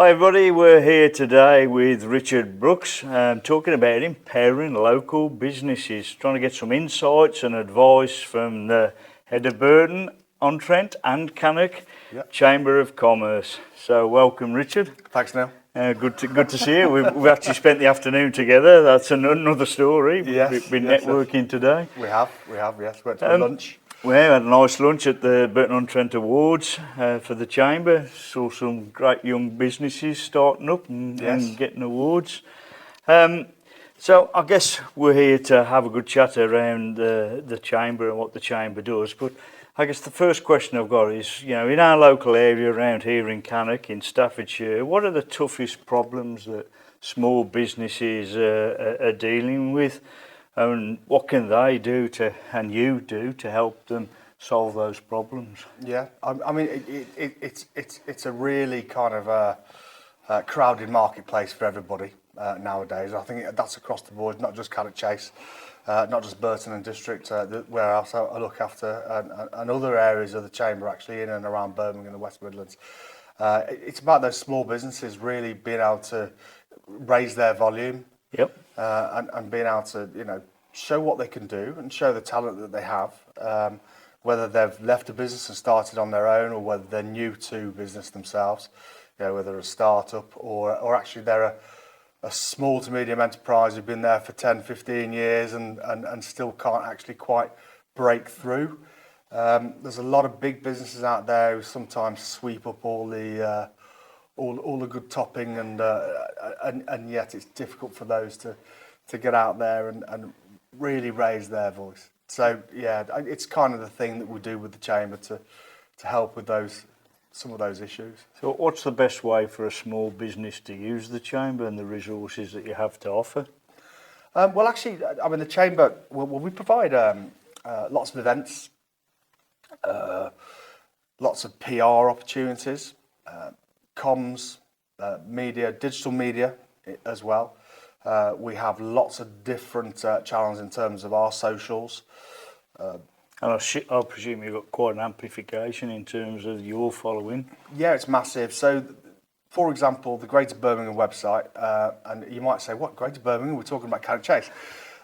Hi everybody, we're here today with Richard Brooks, talking about empowering local businesses, trying to get some insights and advice from the head of Burton, Entrepreneurship and Cannock Chamber of Commerce. So welcome Richard. Thanks Neil. Good to see you. We've actually spent the afternoon together. That's another story. Yes, We've been networking today. We have, yes. Went to lunch. We had a nice lunch at the Burton Entrepreneurship Awards for the Chamber. Saw some great young businesses starting up and getting awards. So I guess we're here to have a good chat around the Chamber and what the Chamber does. But I guess the first question I've got is, in our local area around here in Cannock, in Staffordshire, what are the toughest problems that small businesses are dealing with? And what can they do and you do to help them solve those problems? Yeah, I mean, it's a really kind of crowded marketplace for everybody nowadays. I think that's across the board, not just Cannock Chase, not just Burton and District, where else I look after, and other areas of the Chamber actually in and around Birmingham and the West Midlands. It's about those small businesses really being able to raise their volume. Yep. And being able to, show what they can do and show the talent that they have, whether they've left a business and started on their own or whether they're new to business themselves, whether a startup or actually they're a small to medium enterprise who've been there for 10, 15 years and still can't actually quite break through. There's a lot of big businesses out there who sometimes sweep up all the good topping and yet it's difficult for those to get out there and really raise their voice. So it's kind of the thing that we do with the Chamber to help with some of those issues. So what's the best way for a small business to use the Chamber and the resources that you have to offer? Well, actually, I mean, the Chamber, we provide lots of events, lots of PR opportunities, comms, media, digital media as well. We have lots of different channels in terms of our socials. And I presume you've got quite an amplification in terms of your following. Yeah, it's massive. So, for example, the Greater Birmingham website, and you might say, what, Greater Birmingham? We're talking about Cannock Chase.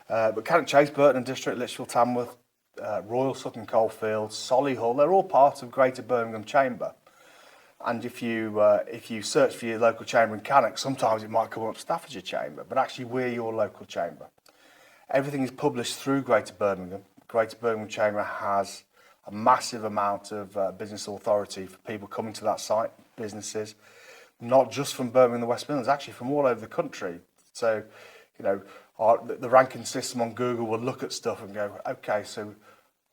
But Cannock Chase, Burton and District, Lichfield, Tamworth, Royal Sutton Coldfield, Solihull, they're all part of Greater Birmingham Chamber. And if you search for your local chamber in Cannock, sometimes it might come up Staffordshire Chamber, but actually we're your local chamber. Everything is published through Greater Birmingham. Greater Birmingham Chamber has a massive amount of business authority for people coming to that site, businesses, not just from Birmingham and the West Midlands, actually from all over the country. So, the ranking system on Google will look at stuff and go, okay, so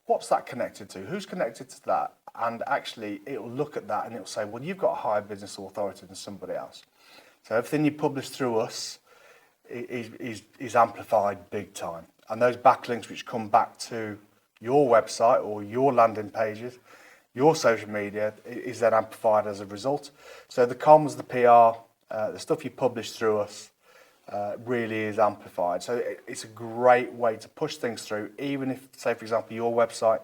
what's that connected to? Who's connected to that? And actually, it'll look at that and it'll say, well, you've got a higher business authority than somebody else. So everything you publish through us is amplified big time. And those backlinks which come back to your website or your landing pages, your social media, is then amplified as a result. So the comms, the PR, the stuff you publish through us really is amplified. So it's a great way to push things through, even if, say, for example, your website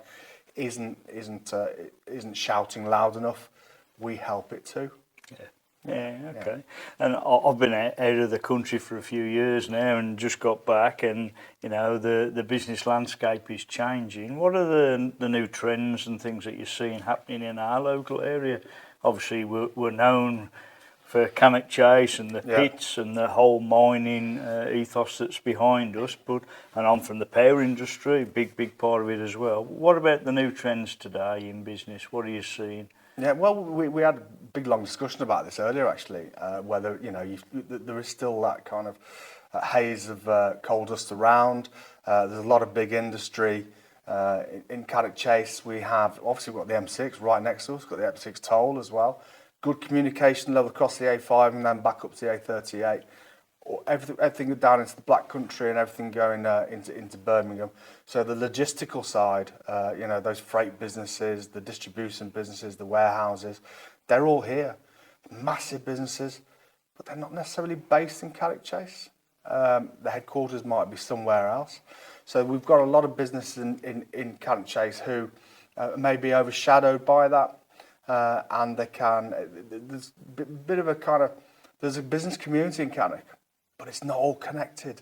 isn't shouting loud enough, we help it too. Yeah, okay. And I've been out of the country for a few years now and just got back, and the business landscape is changing. What are the new trends and things that you're seeing happening in our local area? Obviously, we're known for Cannock Chase and the pits and the whole mining ethos that's behind us, and I'm from the power industry, big part of it as well. What about the new trends today in business? What are you seeing? Yeah, well, we had a big long discussion about this earlier actually, whether there is still that kind of haze of coal dust around. There's a lot of big industry in Cannock Chase. We've got the M6 right next to us, got the M6 toll as well. Good communication level across the A5 and then back up to the A38. Everything down into the Black Country and everything going into Birmingham. So the logistical side, those freight businesses, the distribution businesses, the warehouses, they're all here. Massive businesses, but they're not necessarily based in Cannock Chase. The headquarters might be somewhere else. So we've got a lot of businesses in Cannock Chase who may be overshadowed by that. And there's a bit of a kind of there's a business community in Cannock, but it's not all connected.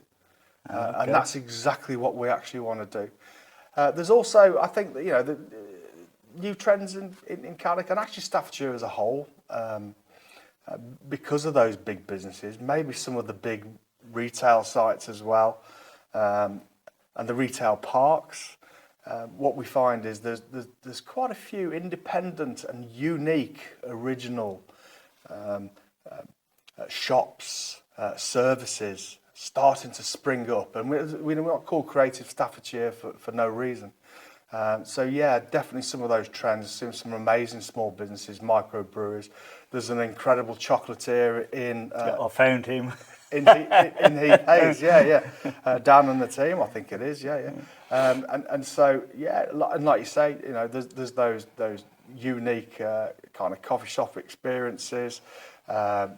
Okay. And that's exactly what we actually want to do. There's also, I think, that, the new trends in Cannock and actually Staffordshire as a whole, because of those big businesses, maybe some of the big retail sites as well, and the retail parks. What we find is there's quite a few independent and unique, original shops, services starting to spring up, and we're not called Creative Staffordshire for no reason. So yeah, definitely some of those trends. Some amazing small businesses, microbreweries. There's an incredible chocolatier in. I found him. in Heath Hayes, down on the team, I think it is, and so and like you say, there's those unique kind of coffee shop experiences,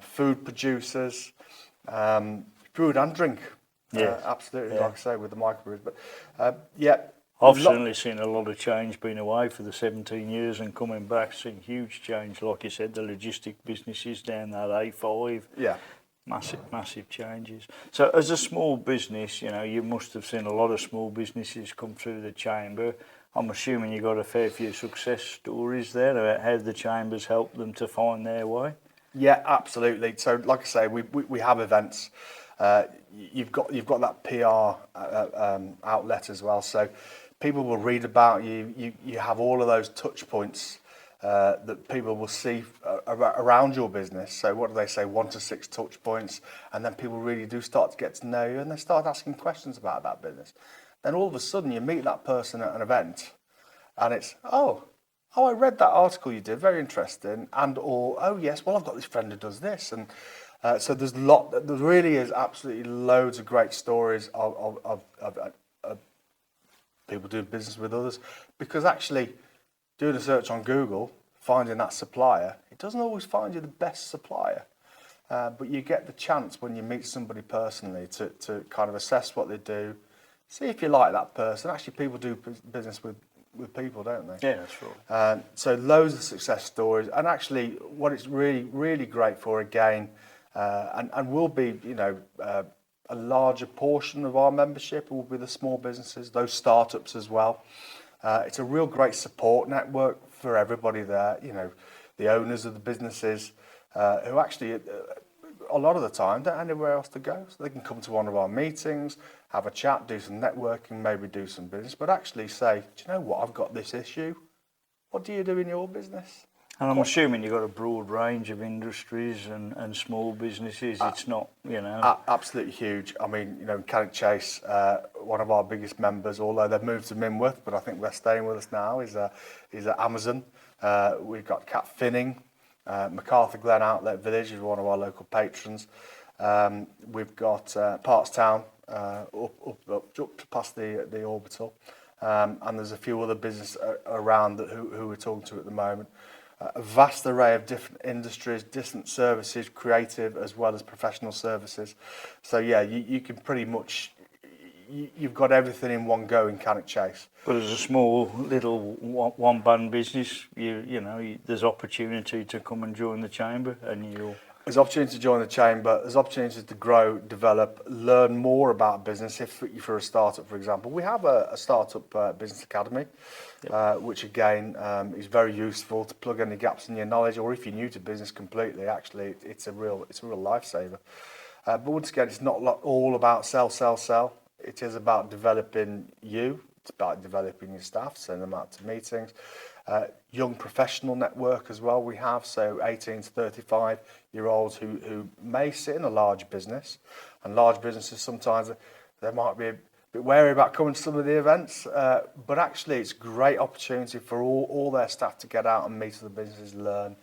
food producers, food and drink, absolutely, like I say, with the microbrews, but I've certainly seen a lot of change being away for the 17 years and coming back, seen huge change. Like you said, the logistic businesses down that A5. Yeah. Massive changes. So as a small business, you must have seen a lot of small businesses come through the chamber. I'm assuming you got a fair few success stories there about how the chamber's helped them to find their way. Yeah, absolutely. So like I say, we have events. You've got that PR outlet as well. So people will read about you. You have all of those touch points that people will see around your business. So what do they say? 1 to 6 touch points, and then people really do start to get to know you, and they start asking questions about that business. Then all of a sudden you meet that person at an event, and it's I read that article you did, very interesting, oh yes, well I've got this friend who does this, and so there really is absolutely loads of great stories of people doing business with others, because actually, doing a search on Google, finding that supplier, it doesn't always find you the best supplier. But you get the chance when you meet somebody personally to kind of assess what they do, see if you like that person. Actually, people do business with people, don't they? Yeah, that's right. So loads of success stories. And actually, what it's really, really great for, again, and will be, a larger portion of our membership will be the small businesses, those startups as well. It's a real great support network for everybody there, the owners of the businesses who actually, a lot of the time, don't have anywhere else to go. So they can come to one of our meetings, have a chat, do some networking, maybe do some business, but actually say, do you know what, I've got this issue. What do you do in your business? And I'm assuming you've got a broad range of industries and small businesses. It's not, Absolutely huge. I mean, Cannock Chase, one of our biggest members, although they've moved to Minworth, but I think they're staying with us now, is at Amazon. We've got Cat Finning, MacArthur Glen Outlet Village is one of our local patrons. We've got Partstown up past the Orbital. And there's a few other businesses around who we're talking to at the moment. A vast array of different industries, different services, creative as well as professional services. So yeah, you can pretty much, you've got everything in one go in Cannock Chase. But as a small little one-man business, there's opportunity to come and join the chamber, and There's opportunity to join the chamber, there's opportunity to grow, develop, learn more about business. If you're a startup, for example, we have a startup business academy, which again is very useful to plug any gaps in your knowledge, or if you're new to business completely, actually it's a real lifesaver. But once again, it's not all about sell. It is about developing you. It's about developing your staff, sending them out to meetings. Young professional network as well we have, so 18 to 35-year-olds who may sit in a large business, and large businesses sometimes they might be a bit wary about coming to some of the events, but actually it's a great opportunity for all their staff to get out and meet other businesses, learn,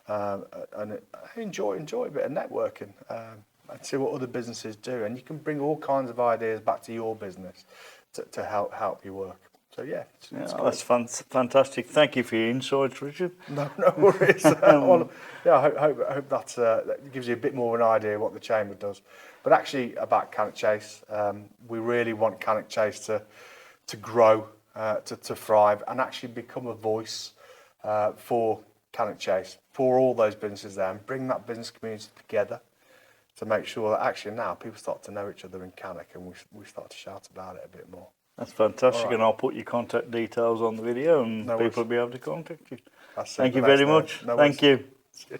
and enjoy a bit of networking, and see what other businesses do, and you can bring all kinds of ideas back to your business to help you work. So yeah, that's fantastic. Thank you for your insights, Richard. No worries. I hope that gives you a bit more of an idea of what the chamber does. But actually, about Cannock Chase, we really want Cannock Chase to grow, to thrive, and actually become a voice for Cannock Chase, for all those businesses there, and bring that business community together. to make sure that actually now people start to know each other in Cannock, and we start to shout about it a bit more. That's fantastic, All right. and I'll put your contact details on the video, and No people worries. will be able to contact you. That's it. Thank you Let us very know. much. No Thank worries. you.